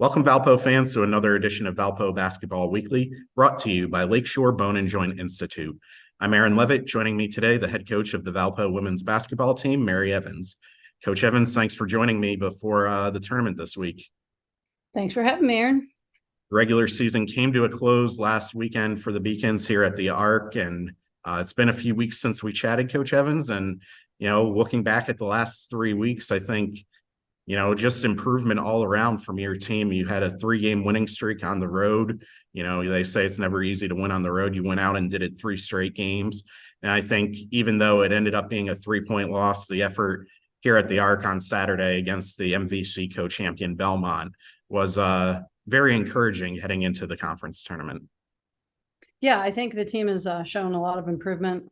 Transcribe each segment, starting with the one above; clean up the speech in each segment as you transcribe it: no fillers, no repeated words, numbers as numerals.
Welcome, Valpo fans, to another edition of Valpo Basketball Weekly, brought to you by Lakeshore Bone and Joint Institute. I'm Aaron Levitt. Joining me today, the head coach of the Valpo women's basketball team, Mary Evans. Coach Evans, thanks for joining me before the tournament this week. Thanks for having me, Aaron. Regular season came to a close last weekend for the Beacons here at the Arc, and it's been a few weeks since we chatted, Coach Evans. And, looking back at the last 3 weeks, I think just improvement all around from your team. You had a 3-game winning streak on the road. They say it's never easy to win on the road. You went out and did it 3 straight games. And I think even though it ended up being a 3-point loss, the effort here at the Arc on Saturday against the MVC co-champion Belmont was very encouraging heading into the conference tournament. Yeah, I think the team has shown a lot of improvement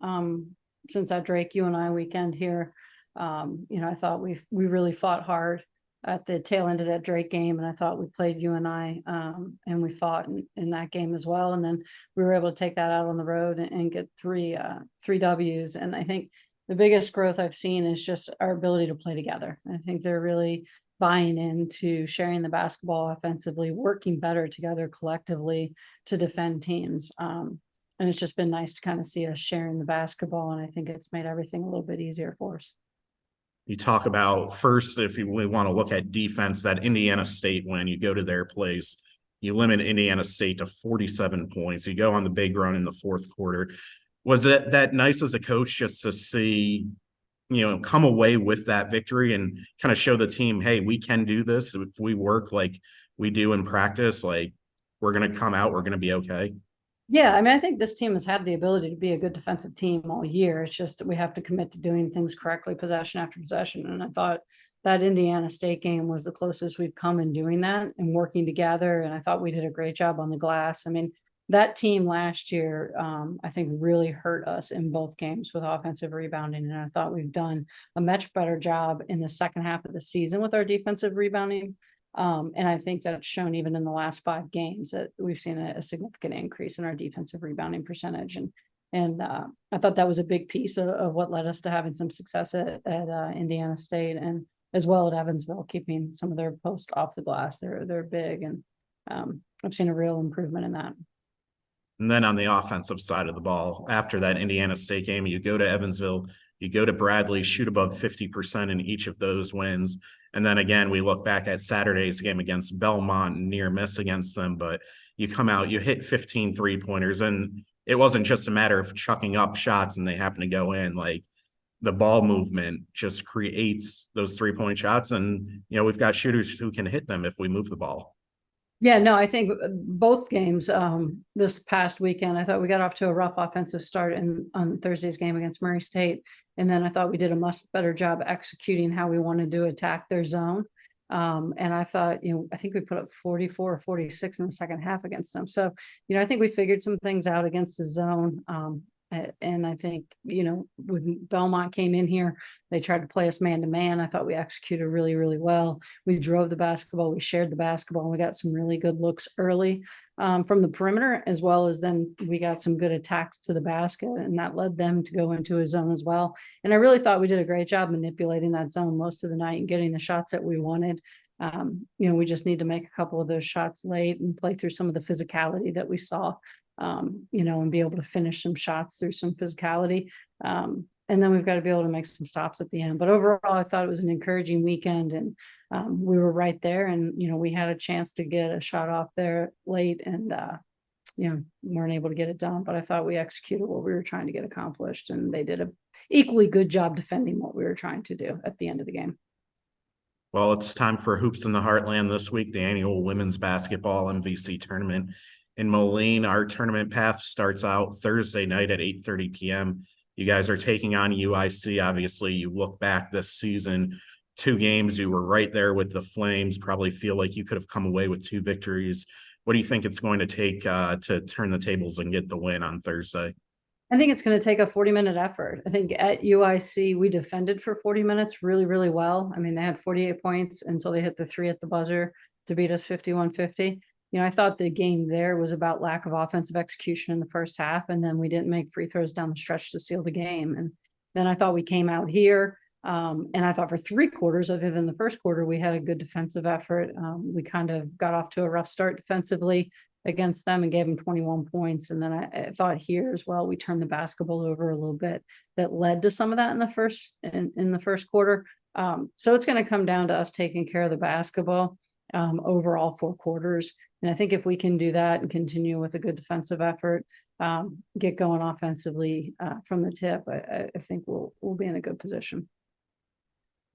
since that Drake UNI weekend here. I thought we really fought hard at the tail end of that Drake game, and I thought we played UNI and we fought in that game as well. And then we were able to take that out on the road and get three W's. And I think the biggest growth I've seen is just our ability to play together. I think they're really buying into sharing the basketball offensively, working better together collectively to defend teams. And it's just been nice to kind of see us sharing the basketball, and I think it's made everything a little bit easier for us. You talk about first, if we want to look at defense, that Indiana State win, you go to their place, you limit Indiana State to 47 points. You go on the big run in the fourth quarter. Was it that nice as a coach just to see, come away with that victory and kind of show the team, hey, we can do this if we work like we do in practice, like we're going to come out, we're going to be okay? Yeah, I mean, I think this team has had the ability to be a good defensive team all year. It's just that we have to commit to doing things correctly, possession after possession. And I thought that Indiana State game was the closest we've come in doing that and working together. And I thought we did a great job on the glass. I mean, that team last year, I think really hurt us in both games with offensive rebounding. And I thought we've done a much better job in the second half of the season with our defensive rebounding. And I think that's shown even in the last 5 games that we've seen a significant increase in our defensive rebounding percentage. And I thought that was a big piece of what led us to having some success at Indiana State, and as well at Evansville, keeping some of their posts off the glass. They're big, and I've seen a real improvement in that. And then on the offensive side of the ball, after that Indiana State game, you go to Evansville, you go to Bradley, shoot above 50% in each of those wins. And then again, we look back at Saturday's game against Belmont, near miss against them, but you come out, you hit 15 3-pointers, and it wasn't just a matter of chucking up shots and they happen to go in. Like, the ball movement just creates those 3-point shots, and we've got shooters who can hit them if we move the ball. Yeah, no, I think both games this past weekend, I thought we got off to a rough offensive start on Thursday's game against Murray State. And then I thought we did a much better job executing how we wanted to attack their zone. And I thought, I think we put up 44 or 46 in the second half against them. So, I think we figured some things out against the zone. And I think, when Belmont came in here, they tried to play us man to man. I thought we executed really, really well. We drove the basketball, we shared the basketball, and we got some really good looks early from the perimeter, as well as then we got some good attacks to the basket, and that led them to go into a zone as well. And I really thought we did a great job manipulating that zone most of the night and getting the shots that we wanted. We just need to make a couple of those shots late and play through some of the physicality that we saw. And be able to finish some shots through some physicality. And then we've got to be able to make some stops at the end. But overall, I thought it was an encouraging weekend, and we were right there, and, we had a chance to get a shot off there late, and, weren't able to get it done. But I thought we executed what we were trying to get accomplished, and they did a equally good job defending what we were trying to do at the end of the game. Well, it's time for Hoops in the Heartland this week, the annual women's basketball MVC tournament in Moline. Our tournament path starts out Thursday night at 8:30 p.m. You guys are taking on UIC. Obviously, you look back this season, 2 games, you were right there with the Flames, probably feel like you could have come away with 2 victories. What do you think it's going to take to turn the tables and get the win on Thursday? I think it's going to take a 40-minute effort. I think at UIC, we defended for 40 minutes really, really well. I mean, they had 48 points until they hit the 3 at the buzzer to beat us 51-50. I thought the game there was about lack of offensive execution in the first half, and then we didn't make free throws down the stretch to seal the game. And then I thought we came out here And I thought for 3 quarters, other than the first quarter, we had a good defensive effort. We kind of got off to a rough start defensively against them and gave them 21 points. And then I thought here as well, we turned the basketball over a little bit that led to some of that in the first quarter. So it's going to come down to us taking care of the basketball overall 4 quarters. And I think if we can do that and continue with a good defensive effort, get going offensively from the tip, I think we'll be in a good position.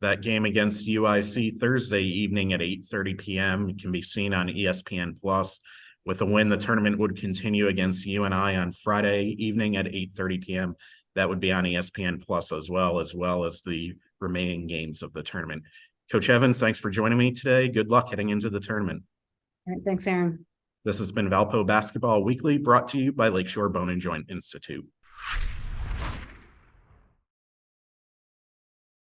That game against UIC Thursday evening at 8:30 p.m. can be seen on ESPN Plus. With a win, the tournament would continue against UNI on Friday evening at 8:30 p.m. That would be on ESPN Plus as well as the remaining games of the tournament. Coach Evans, thanks for joining me today. Good luck heading into the tournament. All right, thanks, Aaron. This has been Valpo Basketball Weekly, brought to you by Lakeshore Bone and Joint Institute.